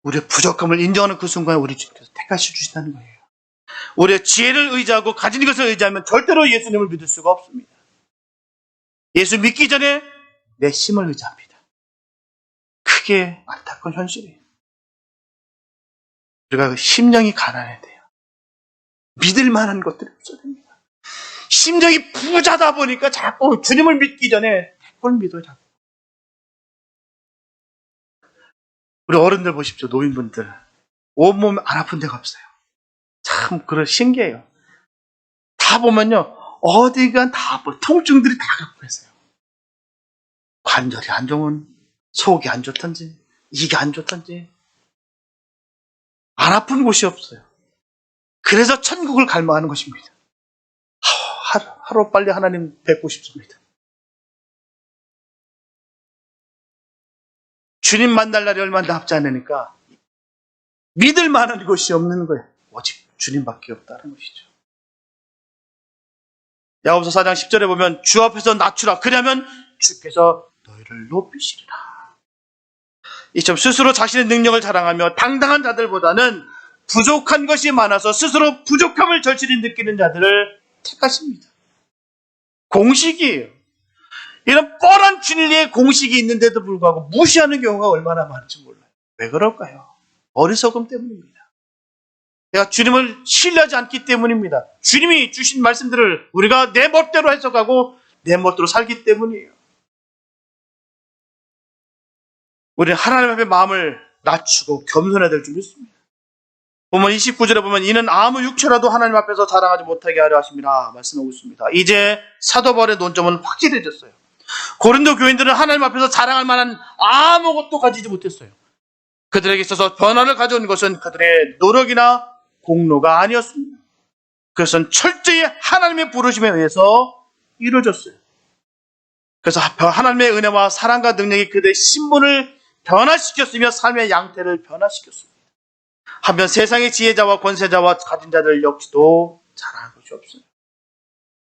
우리의 부족함을 인정하는 그 순간에 우리 주님께서 택하시 주신다는 거예요. 우리의 지혜를 의지하고 가진 것을 의지하면 절대로 예수님을 믿을 수가 없습니다. 예수 믿기 전에 내 힘을 의지합니다. 그게 안타까운 현실이에요. 우리가 심령이 가난해야 돼요. 믿을 만한 것들이 없어야 됩니다. 심령이 부자다 보니까 자꾸 주님을 믿기 전에 그걸 믿어요. 자꾸. 우리 어른들 보십시오. 노인분들. 온몸 안 아픈 데가 없어요. 참 신기해요. 다 보면요. 어디가 다 통증들이 다 갖고 있어요. 관절이 안 좋은, 속이 안 좋던지, 이게 안 좋던지 안 아픈 곳이 없어요. 그래서 천국을 갈망하는 것입니다. 하루 빨리 하나님 뵙고 싶습니다. 주님 만날 날이 얼마 남지 않으니까 믿을 만한 것이 없는 거예요. 오직 주님밖에 없다는 것이죠. 야고보서 4장 10절에 보면 주 앞에서 낮추라. 그러면 주께서 너희를 높이시리라. 이처럼 스스로 자신의 능력을 자랑하며 당당한 자들보다는 부족한 것이 많아서 스스로 부족함을 절실히 느끼는 자들을 택하십니다. 공식이에요. 이런 뻔한 진리의 공식이 있는데도 불구하고 무시하는 경우가 얼마나 많은지 몰라요. 왜 그럴까요? 어리석음 때문입니다. 내가 주님을 신뢰하지 않기 때문입니다. 주님이 주신 말씀들을 우리가 내 멋대로 해석하고 내 멋대로 살기 때문이에요. 우리는 하나님 앞에 마음을 낮추고 겸손해야 될 줄 믿습니다. 보면 29절에 보면 이는 아무 육체라도 하나님 앞에서 자랑하지 못하게 하려 하심이라 말씀하고 있습니다. 이제 사도 바울의 논점은 확실해졌어요. 고린도 교인들은 하나님 앞에서 자랑할 만한 아무것도 가지지 못했어요. 그들에게 있어서 변화를 가져온 것은 그들의 노력이나 공로가 아니었습니다. 그것은 철저히 하나님의 부르심에 의해서 이루어졌어요. 그래서 하나님의 은혜와 사랑과 능력이 그들의 신분을 변화시켰으며 삶의 양태를 변화시켰습니다. 한편 세상의 지혜자와 권세자와 가진 자들 역시도 자랑할 것이 없어요.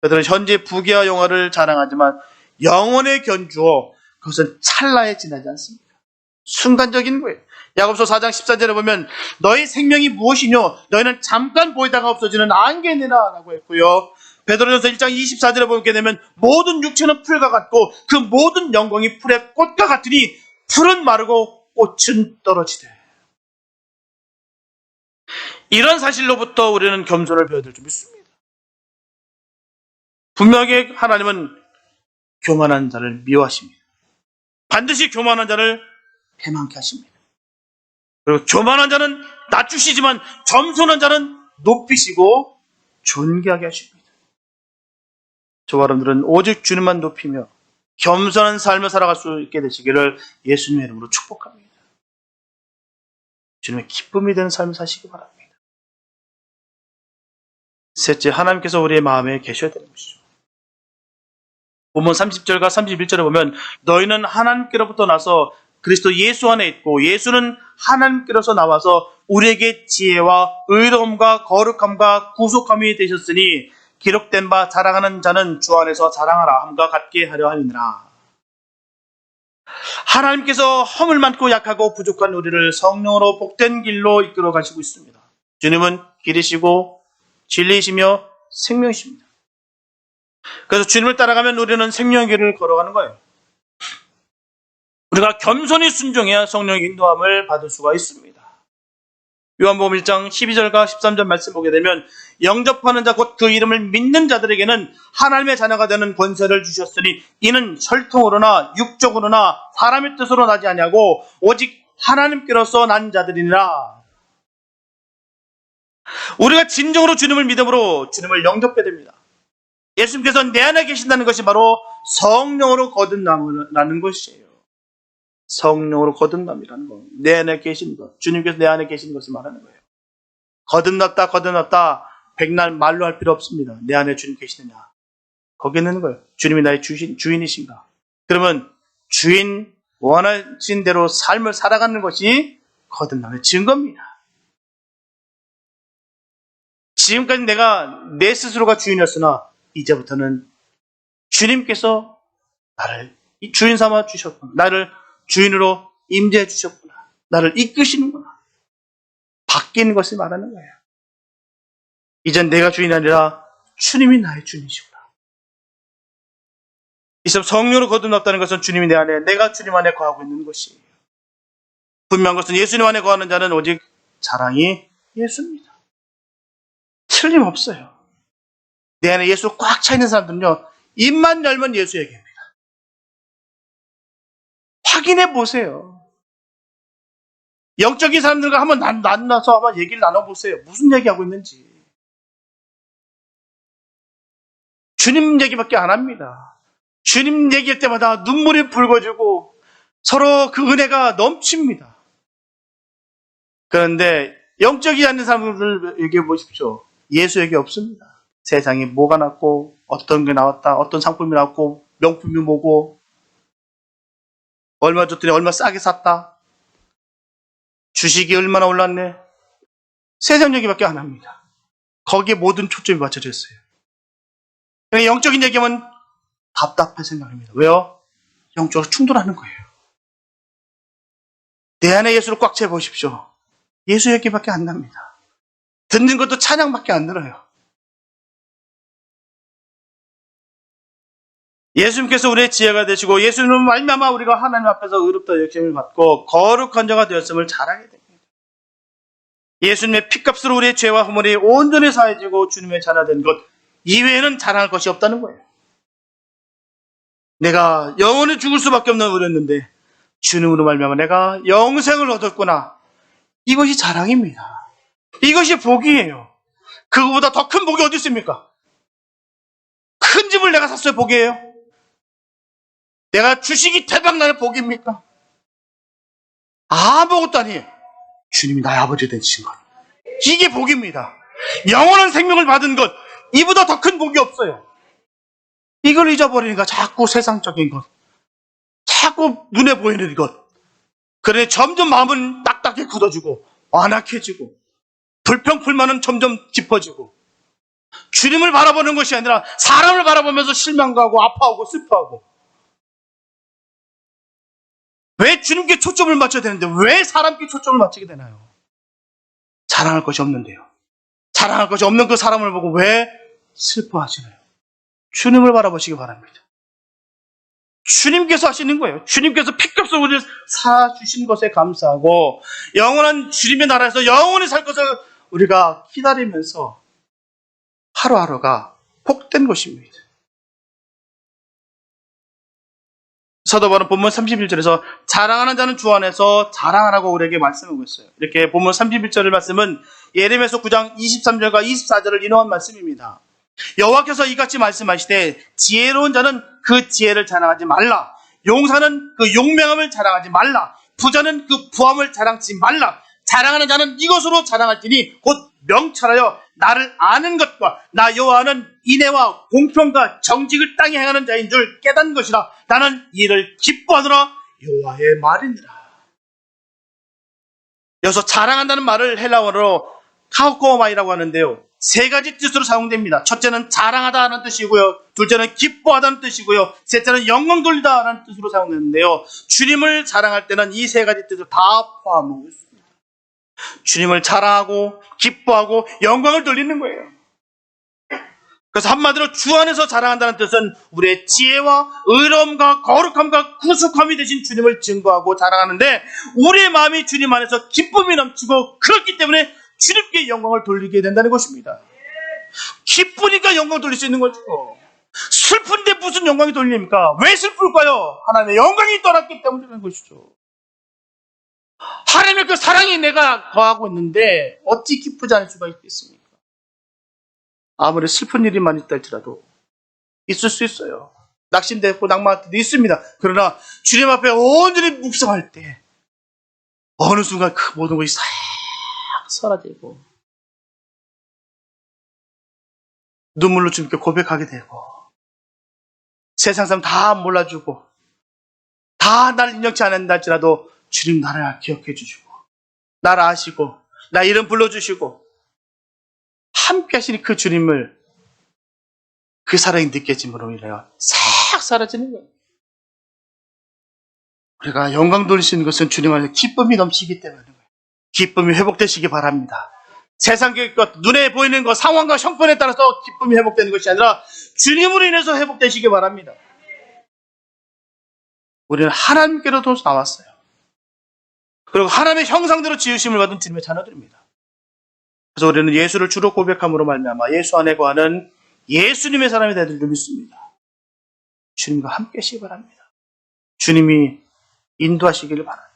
그들은 현재 부귀와 영화를 자랑하지만 영원의 견주어 그것은 찰나에 지나지 않습니다. 순간적인 거예요. 야고보서 4장 14절에 보면 너희 생명이 무엇이뇨? 너희는 잠깐 보이다가 없어지는 안개니라 라고 했고요. 베드로전서 1장 24절에 보게 되면 모든 육체는 풀과 같고 그 모든 영광이 풀의 꽃과 같으니 풀은 마르고 꽃은 떨어지되. 이런 사실로부터 우리는 겸손을 배워야 될 줄 믿습니다. 분명하게 하나님은 교만한 자를 미워하십니다. 반드시 교만한 자를 패망케 하십니다. 그리고 교만한 자는 낮추시지만 겸손한 자는 높이시고 존귀하게 하십니다. 저와 여러분들은 오직 주님만 높이며 겸손한 삶을 살아갈 수 있게 되시기를 예수님의 이름으로 축복합니다. 주님의 기쁨이 되는 삶을 사시기 바랍니다. 셋째, 하나님께서 우리의 마음에 계셔야 되는 것이죠. 본문 30절과 31절에 보면 너희는 하나님께로부터 나서 그리스도 예수 안에 있고 예수는 하나님께로서 나와서 우리에게 지혜와 의로움과 거룩함과 구속함이 되셨으니 기록된 바 자랑하는 자는 주 안에서 자랑하라 함과 같게 하려 함이니라. 하나님께서 허물 많고 약하고 부족한 우리를 성령으로 복된 길로 이끌어 가시고 있습니다. 주님은 길이시고 진리이시며 생명이십니다. 그래서 주님을 따라가면 우리는 생명의 길을 걸어가는 거예요. 우리가 겸손히 순종해야 성령의 인도함을 받을 수가 있습니다. 요한복음 1장 12절과 13절 말씀 보게 되면 영접하는 자 곧 그 이름을 믿는 자들에게는 하나님의 자녀가 되는 권세를 주셨으니 이는 혈통으로나 육적으로나 사람의 뜻으로 나지 아니하고 오직 하나님께로서 난 자들이니라. 우리가 진정으로 주님을 믿음으로 주님을 영접하게 됩니다. 예수님께서 내 안에 계신다는 것이 바로 성령으로 거듭남이라는 것이에요. 성령으로 거듭남이라는 거. 내 안에 계신 것. 주님께서 내 안에 계신 것을 말하는 거예요. 거듭났다, 거듭났다. 백날 말로 할 필요 없습니다. 내 안에 주님 계시느냐. 거기 있는 거예요. 주님이 나의 주인이신가. 그러면 주인 원하신 대로 삶을 살아가는 것이 거듭남의 증거입니다. 지금까지 내가 내 스스로가 주인이었으나 이제부터는 주님께서 나를 주인 삼아 주셨구나. 나를 주인으로 임재해 주셨구나. 나를 이끄시는구나. 바뀐 것을 말하는 거예요. 이젠 내가 주인이 아니라 주님이 나의 주인이시구나. 이제 성령으로 거듭났다는 것은 주님이 내 안에, 내가 주님 안에 거하고 있는 것이에요. 분명한 것은 예수님 안에 거하는 자는 오직 자랑이 예수입니다. 틀림없어요. 내 안에 예수 꽉 차 있는 사람들은요, 입만 열면 예수 얘기합니다. 확인해 보세요. 영적인 사람들과 한번 만나서 한번 얘기를 나눠보세요. 무슨 얘기하고 있는지. 주님 얘기밖에 안 합니다. 주님 얘기할 때마다 눈물이 붉어지고 서로 그 은혜가 넘칩니다. 그런데 영적이지 않는 사람들 얘기해 보십시오. 예수 얘기 없습니다. 세상에 뭐가 났고 어떤 게 나왔다, 어떤 상품이 나왔고 명품이 뭐고 얼마 줬더니 얼마 싸게 샀다. 주식이 얼마나 올랐네. 세상 얘기밖에 안 합니다. 거기에 모든 초점이 맞춰져 있어요. 영적인 얘기하면 답답할 생각입니다. 왜요? 영적으로 충돌하는 거예요. 내 안에 예수를 꽉 채보십시오. 예수 얘기밖에 안 납니다. 듣는 것도 찬양밖에 안 들어요. 예수님께서 우리의 지혜가 되시고 예수님은 말미암아 우리가 하나님 앞에서 의롭다 여김을 받고 거룩한 자가 되었음을 자랑하게 됩니다. 예수님의 피값으로 우리의 죄와 허물이 온전히 사해지고 주님의 자녀된 것 이외에는 자랑할 것이 없다는 거예요. 내가 영원히 죽을 수밖에 없는 우렸는데 주님으로 말미암아 내가 영생을 얻었구나. 이것이 자랑입니다. 이것이 복이에요. 그거보다 더 큰 복이 어디 있습니까? 큰 집을 내가 샀어요. 복이에요. 내가 주식이 대박나는 복입니까? 아무것도 아니에요. 주님이 나의 아버지 되신 것. 이게 복입니다. 영원한 생명을 받은 것. 이보다 더 큰 복이 없어요. 이걸 잊어버리니까 자꾸 세상적인 것. 자꾸 눈에 보이는 것. 그래 점점 마음은 딱딱히 굳어지고 완악해지고 불평불만은 점점 깊어지고 주님을 바라보는 것이 아니라 사람을 바라보면서 실망하고 아파하고 슬퍼하고 왜 주님께 초점을 맞춰야 되는데 왜 사람께 초점을 맞추게 되나요? 자랑할 것이 없는데요. 자랑할 것이 없는 그 사람을 보고 왜 슬퍼하시나요? 주님을 바라보시기 바랍니다. 주님께서 하시는 거예요. 주님께서 피값으로 우리를 사주신 것에 감사하고 영원한 주님의 나라에서 영원히 살 것을 우리가 기다리면서 하루하루가 복된 것입니다. 사도 바울은 본문 31절에서 자랑하는 자는 주 안에서 자랑하라고 우리에게 말씀하고 있어요. 이렇게 본문 31절의 말씀은 예레미야서 9장 23절과 24절을 인용한 말씀입니다. 여호와께서 이같이 말씀하시되 지혜로운 자는 그 지혜를 자랑하지 말라. 용사는 그 용맹함을 자랑하지 말라. 부자는 그 부함을 자랑치 말라. 자랑하는 자는 이것으로 자랑할지니 곧 명철하여 나를 아는 것과 나 여호와는 인애와 공평과 정직을 땅에 행하는 자인 줄 깨닫는 것이라. 나는 이를 기뻐하노라. 여호와의 말이니라. 여기서 자랑한다는 말을 헬라어로 카우코마이라고 하는데요. 세 가지 뜻으로 사용됩니다. 첫째는 자랑하다는 뜻이고요. 둘째는 기뻐하다는 뜻이고요. 셋째는 영광 돌리다는 뜻으로 사용되는데요. 주님을 자랑할 때는 이 세 가지 뜻을 다 포함하고 있습니다. 주님을 자랑하고 기뻐하고 영광을 돌리는 거예요. 그래서 한마디로 주 안에서 자랑한다는 뜻은 우리의 지혜와 의로움과 거룩함과 구속함이 되신 주님을 증거하고 자랑하는데 우리의 마음이 주님 안에서 기쁨이 넘치고 그렇기 때문에 주님께 영광을 돌리게 된다는 것입니다. 기쁘니까 영광 돌릴 수 있는 거죠. 슬픈데 무슨 영광이 돌립니까? 왜 슬플까요? 하나님의 영광이 떠났기 때문에 그런 것이죠. 하나님의 그 사랑이 내가 거하고 있는데 어찌 기쁘지 않을 수가 있겠습니까? 아무리 슬픈 일이 많이 있다 할지라도 있을 수 있어요. 낙심되고 낭만할 때도 있습니다. 그러나 주님 앞에 온전히 묵상할 때 어느 순간 그 모든 것이 싹 사라지고 눈물로 주님께 고백하게 되고 세상 사람 다 몰라주고 다 나를 인정치 않는다 할지라도 주님 나를 기억해 주시고 나를 아시고 나 이름 불러주시고 함께 하시는 그 주님을 그 사랑이 느껴짐으로 인하여 싹 사라지는 거예요. 우리가 영광 돌리시는 것은 주님 안에 기쁨이 넘치기 때문에 기쁨이 회복되시기 바랍니다. 세상의 것, 눈에 보이는 것, 상황과 형편에 따라서 기쁨이 회복되는 것이 아니라 주님으로 인해서 회복되시기 바랍니다. 우리는 하나님께로부터 나왔어요. 그리고 하나님의 형상대로 지으심을 받은 주님의 자녀들입니다. 그래서 우리는 예수를 주로 고백함으로 말미암아 예수 안에 거하는 예수님의 사람이 되는 줄 믿습니다. 주님과 함께 하시기 바랍니다. 주님이 인도하시기를 바랍니다.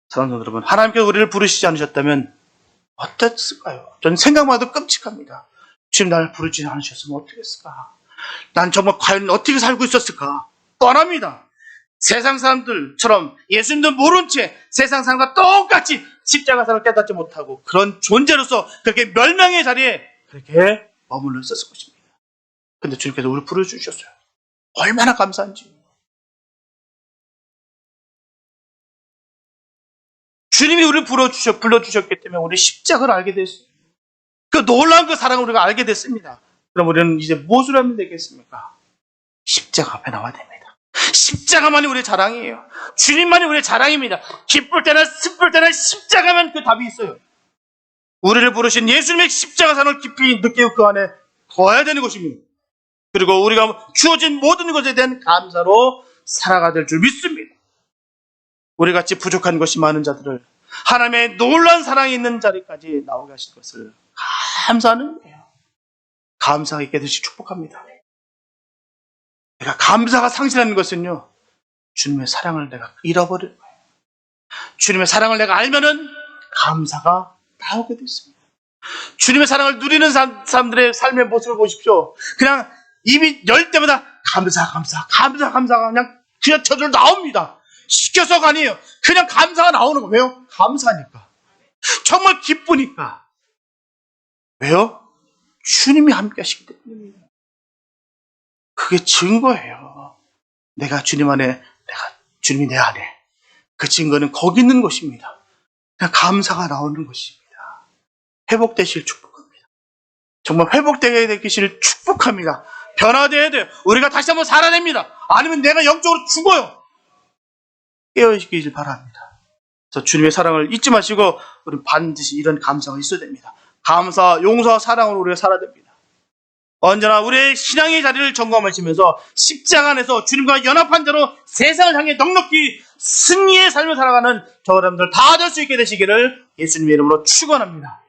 사랑하는 여러분, 하나님께서 우리를 부르시지 않으셨다면 어땠을까요? 저는 생각만 해도 끔찍합니다. 주님 나를 부르지 않으셨으면 어떻게 했을까? 난 정말 과연 어떻게 살고 있었을까? 뻔합니다. 세상 사람들처럼 예수님도 모른 채 세상 사람과 똑같이 십자가사를 깨닫지 못하고 그런 존재로서 그렇게 멸망의 자리에 그렇게 머물러 있었을 것입니다. 그런데 주님께서 우리를 부르주셨어요. 얼마나 감사한지. 주님이 우리를 불러주셨기 때문에 우리 십자가를 알게 됐습니다. 그 놀라운 그 사랑을 우리가 알게 됐습니다. 그럼 우리는 이제 무엇을 하면 되겠습니까? 십자가 앞에 나와야 됩니다. 십자가만이 우리의 자랑이에요. 주님만이 우리의 자랑입니다. 기쁠 때나 슬플 때나 십자가만 그 답이 있어요. 우리를 부르신 예수님의 십자가산을 깊이 느끼고 그 안에 거해야 되는 것입니다. 그리고 우리가 주어진 모든 것에 대한 감사로 살아가야 될 줄 믿습니다. 우리같이 부족한 것이 많은 자들을 하나님의 놀라운 사랑이 있는 자리까지 나오게 하신 것을 감사하는 거예요. 감사가 있게 되시 축복합니다. 내가 감사가 상실하는 것은요, 주님의 사랑을 내가 잃어버릴 거예요. 주님의 사랑을 내가 알면은 감사가 나오게 됐습니다. 주님의 사랑을 누리는 사람들의 삶의 모습을 보십시오. 그냥 입이 열 때마다 감사가 그냥 저절로 나옵니다. 시켜서가 아니에요. 그냥 감사가 나오는 거예요. 왜요? 감사하니까. 정말 기쁘니까. 왜요? 주님이 함께 하시기 때문입니다. 그게 증거예요. 내가 주님 안에, 주님이 내 안에. 그 증거는 거기 있는 것입니다. 그냥 감사가 나오는 것입니다. 회복되실 축복합니다. 정말 회복되게 되기를 축복합니다. 변화되어야 돼요. 우리가 다시 한번 살아냅니다. 아니면 내가 영적으로 죽어요. 깨어있기를 바랍니다. 그래서 주님의 사랑을 잊지 마시고 우리 반드시 이런 감사가 있어야 됩니다. 감사, 용서와 사랑으로 우리가 살아야 됩니다. 언제나 우리의 신앙의 자리를 점검하시면서 십자가 안에서 주님과 연합한 자로 세상을 향해 넉넉히 승리의 삶을 살아가는 저 여러분들 다 될 수 있게 되시기를 예수님의 이름으로 축원합니다.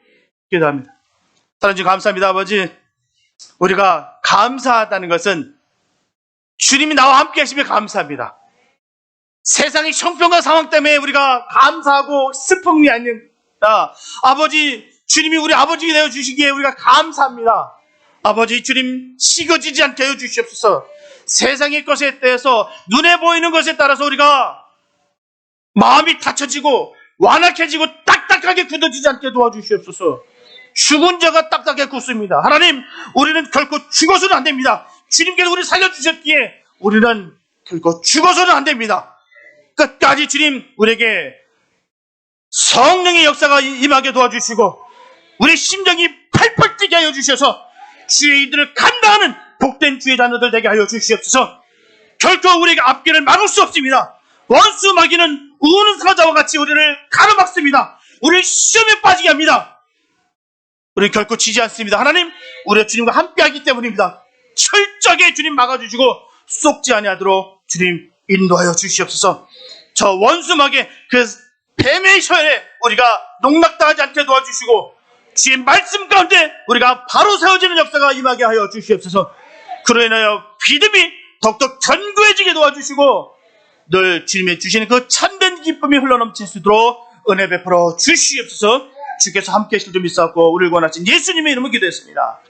기도합니다. 하나님 감사합니다. 아버지, 우리가 감사하다는 것은 주님이 나와 함께 하시며 감사합니다. 세상의 형편과 상황 때문에 우리가 감사하고 슬픔이 아닙니다. 아버지, 주님이 우리 아버지 되어 주시기에 우리가 감사합니다. 아버지, 주님 식어지지 않게 하여 주시옵소서. 세상의 것에 대해서 눈에 보이는 것에 따라서 우리가 마음이 닫혀지고 완악해지고 딱딱하게 굳어지지 않게 도와주시옵소서. 죽은 자가 딱딱하게 굳습니다. 하나님, 우리는 결코 죽어서는 안 됩니다. 주님께서 우리를 살려주셨기에 우리는 결코 죽어서는 안 됩니다. 끝까지 주님 우리에게 성령의 역사가 임하게 도와주시고 우리 심정이 팔팔 뛰게 하여 주셔서 주의 일들을 감당하는 복된 주의 자녀들 되게 하여 주시옵소서. 결코 우리에게 앞길을 막을 수 없습니다. 원수 마귀는 우는 사자와 같이 우리를 가로막습니다. 우리를 시험에 빠지게 합니다. 우리는 결코 지지 않습니다. 하나님, 우리가 주님과 함께하기 때문입니다. 철저하게 주님 막아주시고 쏙지 아니하도록 주님 인도하여 주시옵소서. 저 원수 마귀의 그 뱀의 혀에 우리가 농락당하지 않게 도와주시고 주의 말씀 가운데 우리가 바로 세워지는 역사가 임하게 하여 주시옵소서. 그로 인하여 믿음이 더욱더 견고해지게 도와주시고 늘 주님의 주시는 그 참된 기쁨이 흘러넘칠 수 있도록 은혜 베풀어 주시옵소서. 주께서 함께 하실 줄 믿사옵고 우리를 원하신 예수님의 이름으로 기도했습니다.